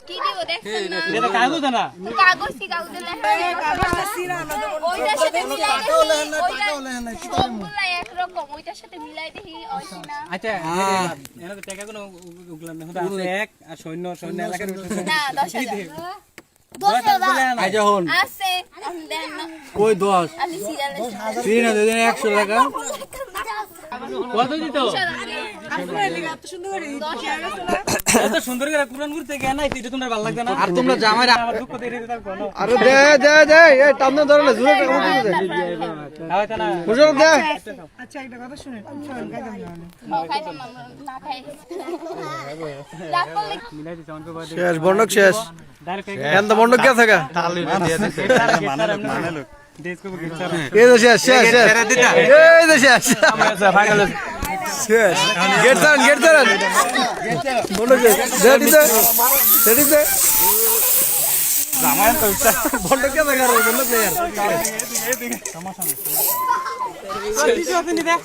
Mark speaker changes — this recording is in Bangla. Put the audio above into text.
Speaker 1: কি দিব দেখছেন না
Speaker 2: এটা কাগজ না
Speaker 1: কাগজ কি কাগজে লেখা কাগজটা সিরা না ওইটার সাথে মিলাই
Speaker 3: টাকাও লেহেন না টাকাও লেহেন না কি করব
Speaker 1: সবগুলা একরকম ওইটার সাথে মিলাই দেখি অসিনা
Speaker 2: আচ্ছা এনে তো টাকা কোনো উগলাম না কিন্তু আছে এক আর সৈন্য সৈন্য এলাকার উঠেছে
Speaker 1: না 10,000
Speaker 4: আই যখন
Speaker 1: আছে দেন না
Speaker 4: কই 10
Speaker 1: আমি সিরিয়ালে
Speaker 4: তিন না দিন 100 টাকা
Speaker 2: কত দিত এত সুন্দর করে কুরআন পড়তে গেল না এটা তোমার ভালো লাগবে না
Speaker 4: আর তোমরা জামাই
Speaker 2: আমার দুঃখ দিয়ে দিতে পারবো না
Speaker 4: আরে দে এই টামনে ধরে না জোরে টাকা উঠে দে
Speaker 2: হয়তো না
Speaker 4: বুঝলো দে
Speaker 5: আচ্ছা একটা কথা শুনেন গাইতাম না
Speaker 1: না খাই রাত করলে
Speaker 2: মিলাই দিতে অন্ত করে
Speaker 4: শেষ বন্ধক শেষ
Speaker 2: ডাইরেক্ট
Speaker 4: এন্ড বন্ধক কে থাকা
Speaker 2: দিয়ে দিতে মানে লোক দেশ কো গিফট
Speaker 4: এই তো শেষ শেষ শেষ এই তো শেষ শেষ গেট টান বন্ধক দে দিতে
Speaker 2: জামাই তো ইচ্ছা
Speaker 4: বন্ধক কে থাকা বন্ধক দে
Speaker 2: সমস্যা নেই কিছু আছে নি দেখ